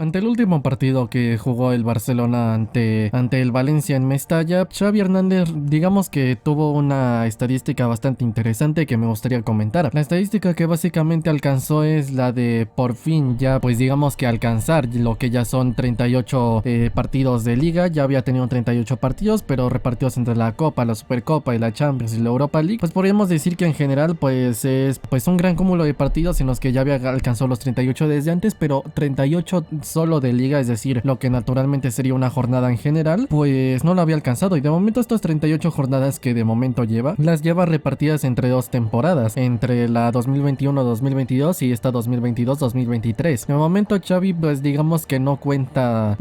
Ante el último partido que jugó el Barcelona ante el Valencia en Mestalla, Xavi Hernández digamos que tuvo una estadística bastante interesante que me gustaría comentar. La estadística que básicamente alcanzó es la de por fin ya pues digamos que alcanzar lo que ya son 38 partidos de liga. Ya había tenido 38 partidos, pero repartidos entre la Copa, la Supercopa y la Champions y la Europa League. Pues podríamos decir que en general pues es pues un gran cúmulo de partidos en los que ya había alcanzado los 38 desde antes, pero 38 solo de liga, es decir, lo que naturalmente sería una jornada en general, pues no lo había alcanzado. Y de momento estas 38 jornadas que de momento lleva, las lleva repartidas entre dos temporadas, entre la 2021-2022 y esta 2022-2023. De momento Xavi pues digamos que no cuenta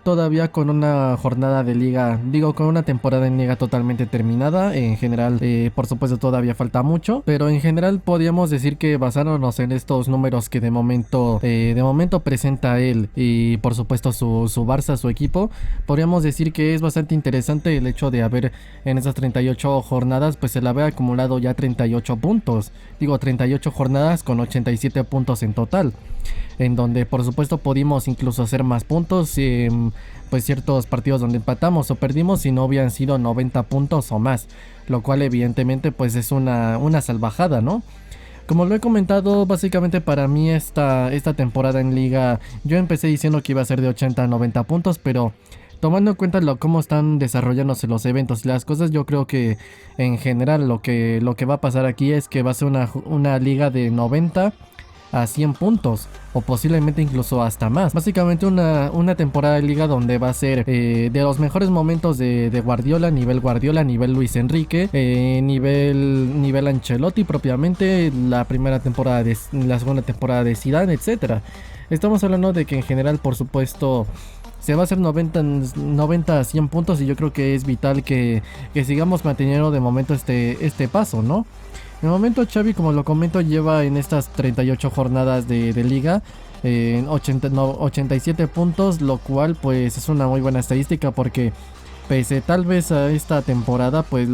todavía con una jornada de liga, digo con una temporada en liga totalmente terminada. En general por supuesto todavía falta mucho, pero en general podríamos decir que basándonos en estos números que de momento presenta él y por supuesto su Barça, su equipo, podríamos decir que es bastante interesante el hecho de haber en esas 38 jornadas pues se le había acumulado ya 38 puntos, digo 38 jornadas con 87 puntos en total, en donde por supuesto pudimos incluso hacer más puntos, pues ciertos partidos donde empatamos o perdimos si no hubieran sido 90 puntos o más, lo cual evidentemente pues es una salvajada, ¿no? Como lo he comentado, básicamente para mí esta temporada en liga, yo empecé diciendo que iba a ser de 80 a 90 puntos, pero tomando en cuenta cómo están desarrollándose los eventos y las cosas, yo creo que en general lo que va a pasar aquí es que va a ser una liga de 90 a 100 puntos o posiblemente incluso hasta más. Básicamente una temporada de liga donde va a ser de los mejores momentos de Guardiola, nivel Luis Enrique, nivel Ancelotti propiamente, la segunda temporada de Zidane, etcétera. Estamos hablando de que en general por supuesto se va a hacer 90 a 100 puntos y yo creo que es vital que sigamos manteniendo de momento este paso, ¿no? De momento Xavi, como lo comento, lleva en estas 38 jornadas de liga 87 puntos, lo cual pues es una muy buena estadística porque pese tal vez a esta temporada, pues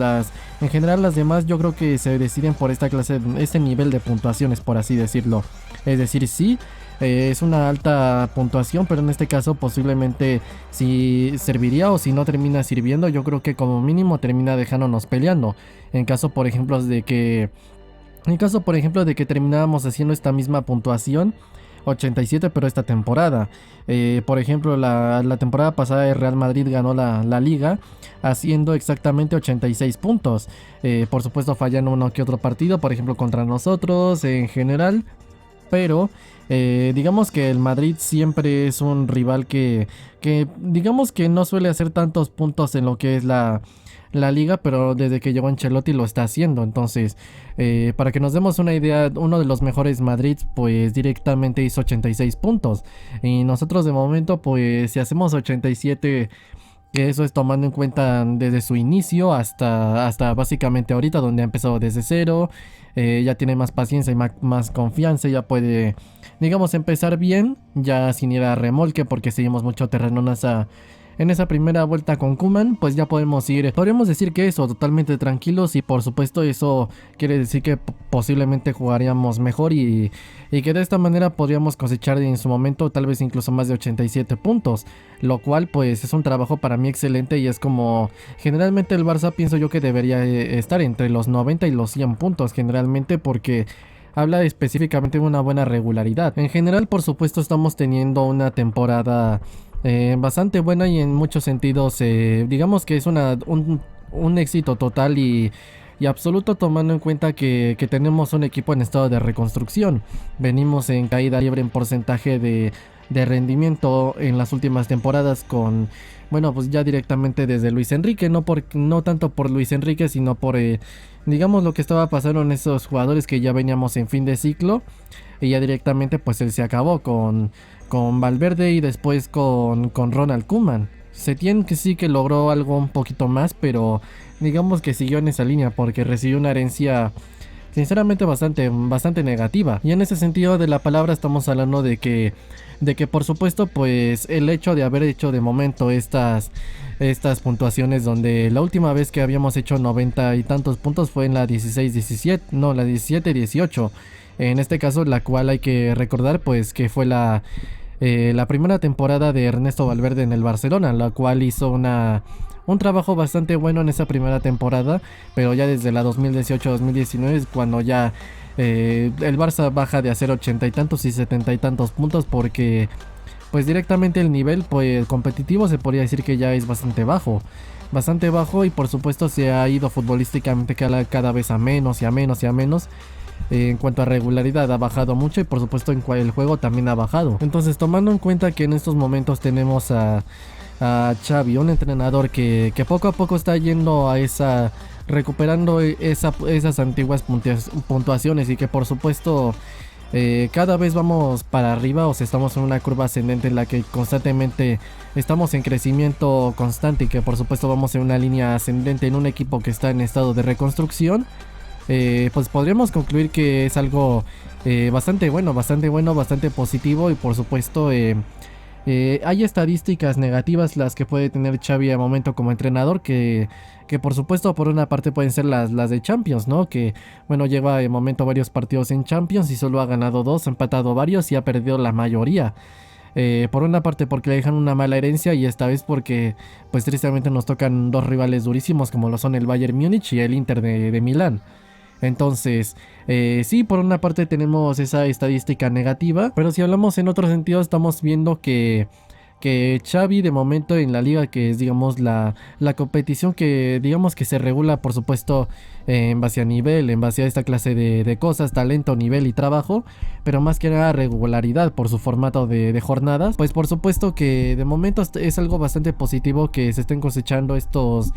en general las demás yo creo que se deciden por este nivel de puntuaciones, por así decirlo. Es decir, sí, es una alta puntuación, pero en este caso posiblemente si serviría o si no termina sirviendo, yo creo que como mínimo termina dejándonos peleando. En caso por ejemplo de que termináramos haciendo esta misma puntuación 87 pero esta temporada, por ejemplo la temporada pasada el Real Madrid ganó la liga haciendo exactamente 86 puntos, por supuesto fallando uno que otro partido, por ejemplo contra nosotros en general, pero digamos que el Madrid siempre es un rival que digamos que no suele hacer tantos puntos en lo que es la liga, pero desde que llegó Ancelotti lo está haciendo. Entonces, para que nos demos una idea, uno de los mejores Madrid pues directamente hizo 86 puntos y nosotros de momento pues si hacemos 87, que eso es tomando en cuenta desde su inicio hasta básicamente ahorita donde ha empezado desde cero, ya tiene más paciencia y más confianza, ya puede digamos empezar bien, ya sin ir a remolque porque seguimos mucho terreno en esa primera vuelta con Koeman, pues ya podemos decir que eso, totalmente tranquilos, y por supuesto eso quiere decir que posiblemente jugaríamos mejor y que de esta manera podríamos cosechar en su momento tal vez incluso más de 87 puntos, lo cual pues es un trabajo para mí excelente y es como generalmente el Barça pienso yo que debería estar entre los 90 y los 100 puntos generalmente, porque habla específicamente de una buena regularidad. En general por supuesto estamos teniendo una temporada bastante buena y en muchos sentidos digamos que es un éxito total y absoluto, tomando en cuenta que tenemos un equipo en estado de reconstrucción. Venimos en caída libre en porcentaje de rendimiento en las últimas temporadas con, bueno, pues ya directamente desde Luis Enrique, no tanto por Luis Enrique, sino por digamos lo que estaba pasando en esos jugadores que ya veníamos en fin de ciclo y ya directamente pues él se acabó con Valverde y después con Ronald Koeman. Setién que sí que logró algo un poquito más, pero digamos que siguió en esa línea porque recibió una herencia sinceramente bastante negativa. Y en ese sentido de la palabra estamos hablando de que por supuesto pues el hecho de haber hecho de momento estas puntuaciones, donde la última vez que habíamos hecho 90 y tantos puntos fue en la 16-17, no, la 17-18. En este caso la cual hay que recordar pues que fue la primera temporada de Ernesto Valverde en el Barcelona, la cual hizo un trabajo bastante bueno en esa primera temporada, pero ya desde la 2018-2019 es cuando ya el Barça baja de hacer 80 y tantos y 70 y tantos puntos, porque pues directamente el nivel pues competitivo se podría decir que ya es bastante bajo, y por supuesto se ha ido futbolísticamente cada vez a menos y a menos y a menos. En cuanto a regularidad ha bajado mucho, y por supuesto en el juego también ha bajado. Entonces, tomando en cuenta que en estos momentos tenemos a Xavi, un entrenador que poco a poco está yendo a recuperando esas antiguas puntuaciones, y que por supuesto cada vez vamos para arriba, o sea, estamos en una curva ascendente en la que constantemente estamos en crecimiento constante, y que por supuesto vamos en una línea ascendente en un equipo que está en estado de reconstrucción. Pues podríamos concluir que es algo bastante bueno, bastante positivo, y por supuesto hay estadísticas negativas las que puede tener Xavi a momento como entrenador, que por supuesto por una parte pueden ser las de Champions, ¿no? Que bueno, lleva de momento varios partidos en Champions y solo ha ganado 2, ha empatado varios y ha perdido la mayoría. Por una parte porque le dejan una mala herencia, y esta vez porque pues tristemente nos tocan dos rivales durísimos como lo son el Bayern Múnich y el Inter de Milán. Entonces, sí, por una parte tenemos esa estadística negativa, pero si hablamos en otro sentido estamos viendo que Xavi de momento en la liga, que es digamos la competición que digamos que se regula por supuesto en base a nivel, en base a esta clase de cosas, talento, nivel y trabajo, pero más que nada regularidad por su formato de jornadas, pues por supuesto que de momento es algo bastante positivo que se estén cosechando estos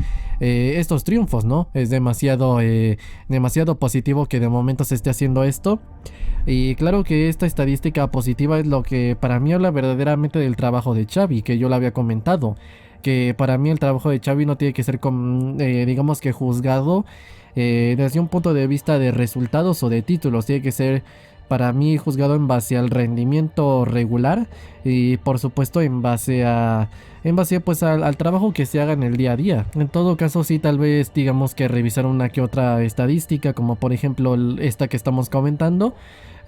triunfos, ¿no? Es demasiado positivo que de momento se esté haciendo esto. Y claro que esta estadística positiva es lo que para mí habla verdaderamente del trabajo de Xavi, que yo lo había comentado, que para mí el trabajo de Xavi no tiene que ser digamos que juzgado desde un punto de vista de resultados o de títulos, tiene que ser para mí juzgado en base al rendimiento regular, y por supuesto en base pues al trabajo que se haga en el día a día. En todo caso sí, tal vez digamos que revisar una que otra estadística, como por ejemplo esta que estamos comentando.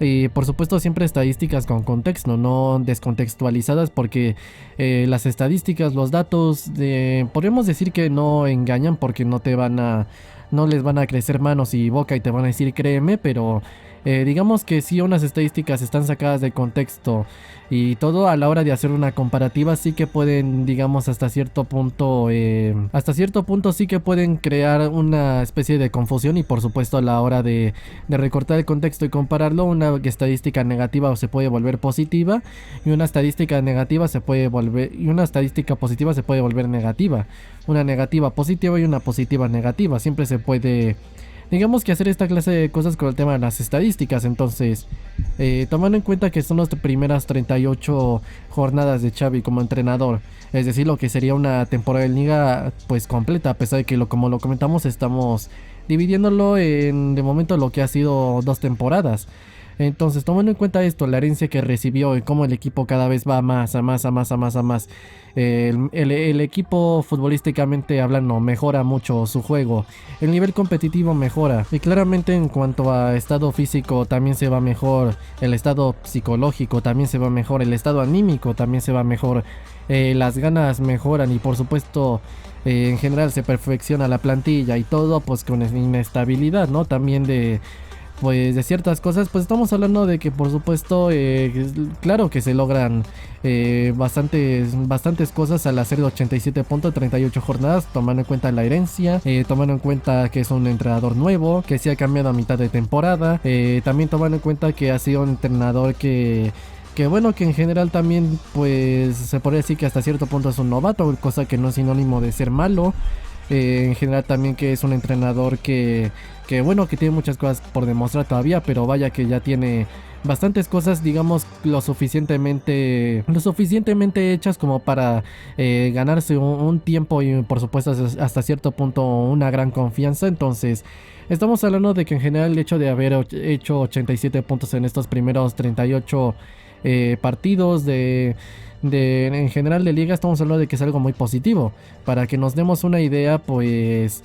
Y por supuesto siempre estadísticas con contexto, no descontextualizadas, porque las estadísticas, los datos, podríamos decir que no engañan, porque no les van a crecer manos y boca y te van a decir créeme, pero digamos que si unas estadísticas están sacadas de contexto y todo, a la hora de hacer una comparativa sí que pueden, digamos, hasta cierto punto sí que pueden crear una especie de confusión, y por supuesto a la hora de recortar el contexto y compararlo, una estadística negativa se puede volver positiva, y una estadística positiva se puede volver negativa, una negativa positiva y una positiva negativa. Siempre se puede, digamos que hacer esta clase de cosas con el tema de las estadísticas. Entonces, tomando en cuenta que son las primeras 38 jornadas de Xavi como entrenador, es decir, lo que sería una temporada de liga pues completa, a pesar de que como lo comentamos estamos dividiéndolo en de momento lo que ha sido 2 temporadas. Entonces, tomando en cuenta esto, la herencia que recibió y cómo el equipo cada vez va más. El equipo futbolísticamente hablando mejora mucho su juego. El nivel competitivo mejora. Y claramente en cuanto a estado físico también se va mejor. El estado psicológico también se va mejor. El estado anímico también se va mejor. Las ganas mejoran, y por supuesto en general se perfecciona la plantilla, y todo pues con inestabilidad, ¿no? También pues de ciertas cosas, pues estamos hablando de que por supuesto claro que se logran bastantes cosas al hacer 87 puntos 38 jornadas, tomando en cuenta la herencia, tomando en cuenta que es un entrenador nuevo, que se ha cambiado a mitad de temporada, también tomando en cuenta que ha sido un entrenador que bueno, que en general también pues se podría decir que hasta cierto punto es un novato, cosa que no es sinónimo de ser malo. En general también que es un entrenador que bueno, que tiene muchas cosas por demostrar todavía, pero vaya que ya tiene bastantes cosas, digamos, lo suficientemente hechas como para ganarse un tiempo, y por supuesto hasta cierto punto una gran confianza. Entonces estamos hablando de que en general el hecho de haber hecho 87 puntos en estos primeros 38 partidos en general de liga, estamos hablando de que es algo muy positivo. Para que nos demos una idea, pues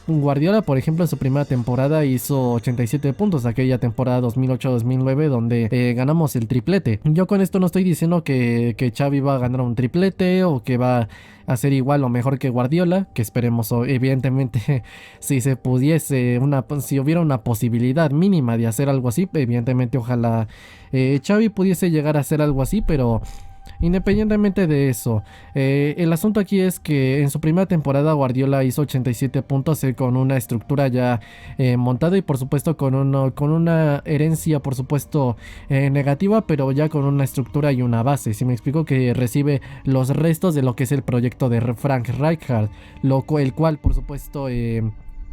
Guardiola, por ejemplo, en su primera temporada hizo 87 puntos, aquella temporada 2008-2009 donde ganamos el triplete. Yo con esto no estoy diciendo que Xavi va a ganar un triplete o que va a ser igual o mejor que Guardiola, que esperemos, evidentemente, si se pudiese, si hubiera una posibilidad mínima de hacer algo así, evidentemente ojalá Xavi pudiese llegar a hacer algo así, pero independientemente de eso, el asunto aquí es que en su primera temporada Guardiola hizo 87 puntos con una estructura ya montada y por supuesto con una herencia por supuesto negativa, pero ya con una estructura y una base. Si me explico, que recibe los restos de lo que es el proyecto de Frank Rijkaard, el cual por supuesto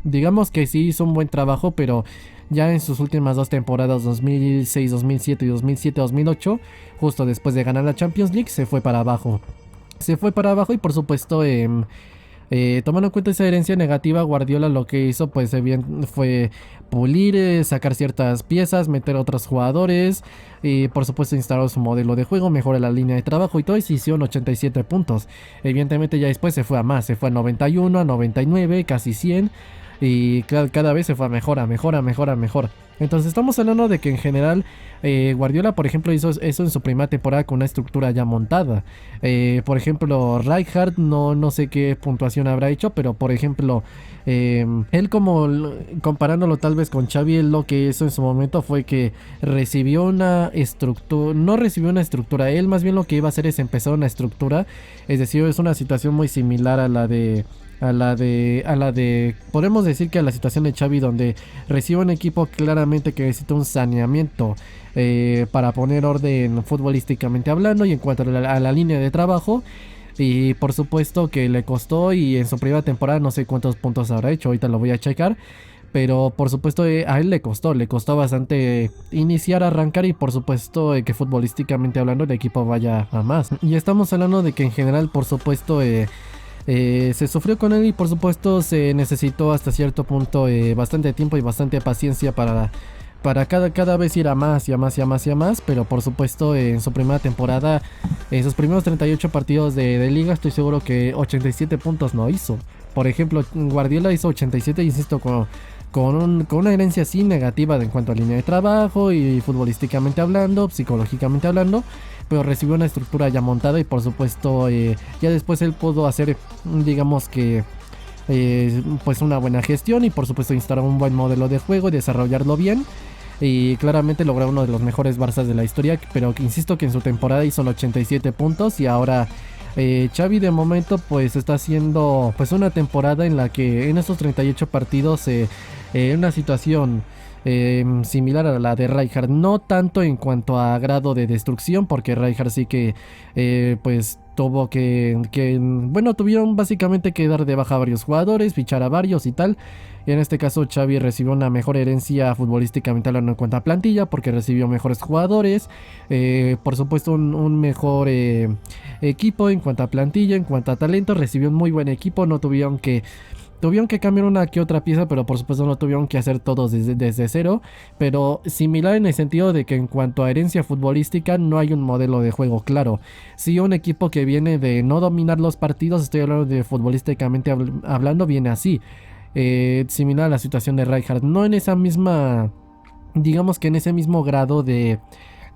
digamos que sí hizo un buen trabajo, pero ya en sus últimas dos temporadas, 2006-2007 y 2007-2008, justo después de ganar la Champions League, se fue para abajo. Se fue para abajo y por supuesto, tomando en cuenta esa herencia negativa, Guardiola lo que hizo pues bien fue pulir, sacar ciertas piezas, meter otros jugadores y por supuesto instalar su modelo de juego, mejorar la línea de trabajo y todo, y se hicieron 87 puntos. Evidentemente ya después se fue a más, se fue a 91, a 99, casi 100. Y cada vez se fue a mejor. Entonces estamos hablando de que en general Guardiola, por ejemplo, hizo eso en su primera temporada con una estructura ya montada. Por ejemplo, Rijkaard, no sé qué puntuación habrá hecho, pero por ejemplo, él comparándolo tal vez con Xavi, él lo que hizo en su momento fue que recibió una estructura, no recibió una estructura, él más bien lo que iba a hacer es empezar una estructura, es decir, es una situación muy similar a la de podemos decir que a la situación de Xavi, donde recibe un equipo claramente que necesita un saneamiento para poner orden futbolísticamente hablando y en cuanto a la línea de trabajo. Y por supuesto que le costó, y en su primera temporada no sé cuántos puntos habrá hecho, ahorita lo voy a checar. Pero por supuesto a él le costó bastante iniciar, arrancar, y por supuesto que futbolísticamente hablando el equipo vaya a más. Y estamos hablando de que en general por supuesto se sufrió con él y por supuesto se necesitó hasta cierto punto bastante tiempo y bastante paciencia para cada vez ir a más y a más y a más y a más. Pero por supuesto en su primera temporada, en sus primeros 38 partidos de liga, estoy seguro que 87 puntos no hizo. Por ejemplo, Guardiola hizo 87, insisto, con una herencia así negativa en cuanto a línea de trabajo y futbolísticamente hablando, psicológicamente hablando, pero recibió una estructura ya montada y por supuesto ya después él pudo hacer, digamos que pues una buena gestión y por supuesto instalar un buen modelo de juego y desarrollarlo bien, y claramente lograr uno de los mejores Barças de la historia. Pero insisto que en su temporada hizo 87 puntos y ahora Xavi de momento pues está haciendo pues una temporada en la que en estos 38 partidos una situación similar a la de Rijkaard, no tanto en cuanto a grado de destrucción, porque Rijkaard sí que pues tuvo tuvieron básicamente que dar de baja a varios jugadores, fichar a varios y tal. Y en este caso Xavi recibió una mejor herencia futbolísticamente hablando en cuanto a plantilla, porque recibió mejores jugadores, por supuesto un mejor equipo en cuanto a plantilla, en cuanto a talento, recibió un muy buen equipo, no tuvieron que cambiar una que otra pieza, pero por supuesto no tuvieron que hacer todos desde cero. Pero similar en el sentido de que en cuanto a herencia futbolística no hay un modelo de juego claro. Sí, un equipo que viene de no dominar los partidos, estoy hablando de futbolísticamente hablando, viene así. Similar a la situación de Rijkaard, no en esa misma, digamos que en ese mismo grado de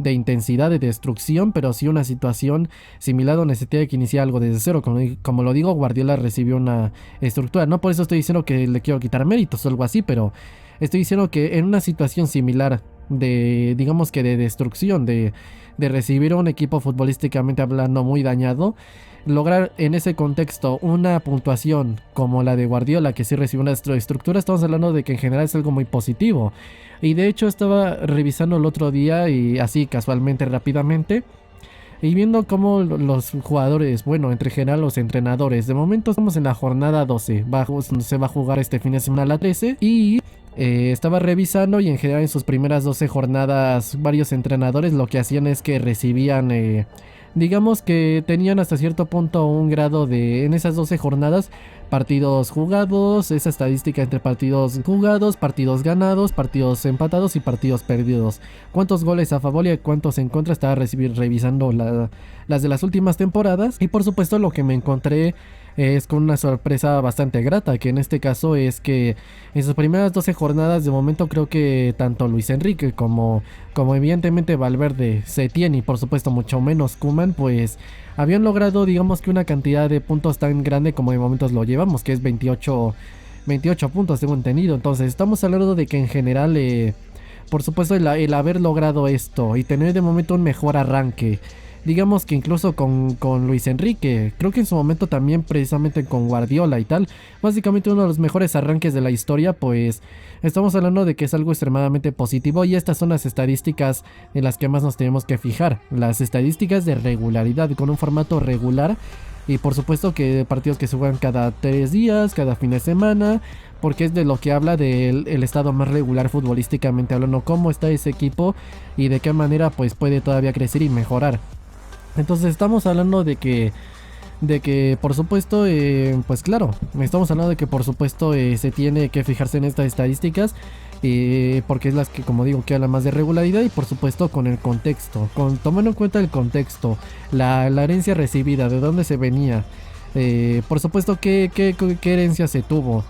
intensidad de destrucción, pero sí una situación similar donde se tiene que iniciar algo desde cero. Como lo digo, Guardiola recibió una estructura, no por eso estoy diciendo que le quiero quitar méritos o algo así, pero estoy diciendo que en una situación similar de, digamos que de destrucción, de recibir a un equipo futbolísticamente hablando muy dañado, lograr en ese contexto una puntuación como la de Guardiola, que sí recibió una estructura, estamos hablando de que en general es algo muy positivo. Y de hecho estaba revisando el otro día y así casualmente, rápidamente, y viendo cómo los jugadores, bueno, entre general los entrenadores, de momento estamos en la jornada 12, se va a jugar este fin de semana la 13, y estaba revisando y en general en sus primeras 12 jornadas varios entrenadores lo que hacían es que recibían, digamos que tenían hasta cierto punto un grado de, en esas 12 jornadas, partidos jugados, esa estadística entre partidos jugados, partidos ganados, partidos empatados y partidos perdidos. Cuántos goles a favor y cuántos en contra. Estaba revisando las de las últimas temporadas y por supuesto lo que me encontré es con una sorpresa bastante grata, que en este caso es que en sus primeras 12 jornadas de momento creo que tanto Luis Enrique como evidentemente Valverde, Setién y por supuesto mucho menos Koeman, pues habían logrado digamos que una cantidad de puntos tan grande como de momentos lo llevamos, que es 28 puntos tengo entendido. Entonces estamos hablando de que en general por supuesto el haber logrado esto y tener de momento un mejor arranque, digamos que incluso con Luis Enrique, creo que en su momento también precisamente con Guardiola y tal, básicamente uno de los mejores arranques de la historia, pues estamos hablando de que es algo extremadamente positivo y estas son las estadísticas en las que más nos tenemos que fijar, las estadísticas de regularidad con un formato regular y por supuesto que partidos que se juegan cada 3 días, cada fin de semana, porque es de lo que habla del estado más regular futbolísticamente hablando, cómo está ese equipo y de qué manera pues puede todavía crecer y mejorar. Entonces estamos hablando de que por supuesto, pues claro, estamos hablando de que por supuesto se tiene que fijarse en estas estadísticas, porque es las que como digo que hablan más de regularidad y por supuesto con el contexto, tomando en cuenta el contexto, la herencia recibida, de dónde se venía, por supuesto qué herencia se tuvo.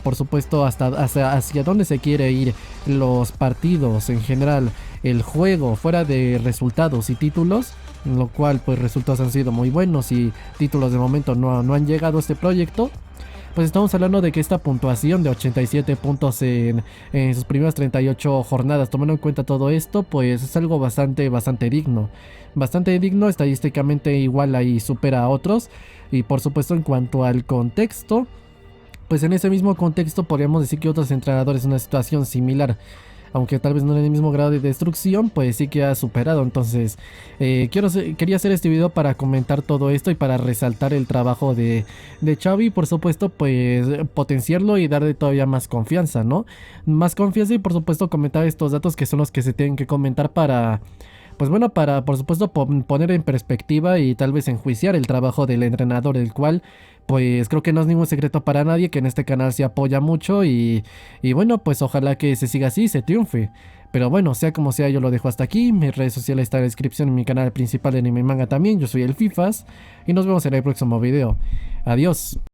Por supuesto hacia dónde se quiere ir, los partidos en general, el juego fuera de resultados y títulos, lo cual pues resultados han sido muy buenos y títulos de momento no han llegado a este proyecto. Pues estamos hablando de que esta puntuación de 87 puntos en sus primeras 38 jornadas, tomando en cuenta todo esto, pues es algo bastante digno. Bastante digno, estadísticamente igual ahí supera a otros. Y por supuesto en cuanto al contexto, pues en ese mismo contexto podríamos decir que otros entrenadores en una situación similar, aunque tal vez no en el mismo grado de destrucción, pues sí que ha superado. Entonces quería hacer este video para comentar todo esto y para resaltar el trabajo de Xavi, por supuesto pues potenciarlo y darle todavía más confianza, ¿no? Más confianza y por supuesto comentar estos datos que son los que se tienen que comentar para... Pues bueno, para por supuesto poner en perspectiva y tal vez enjuiciar el trabajo del entrenador, el cual pues creo que no es ningún secreto para nadie que en este canal se apoya mucho y bueno, pues ojalá que se siga así y se triunfe. Pero bueno, sea como sea, yo lo dejo hasta aquí. Mis redes sociales están en la descripción, en mi canal principal de anime y manga también. Yo soy el Fifas y nos vemos en el próximo video. Adiós.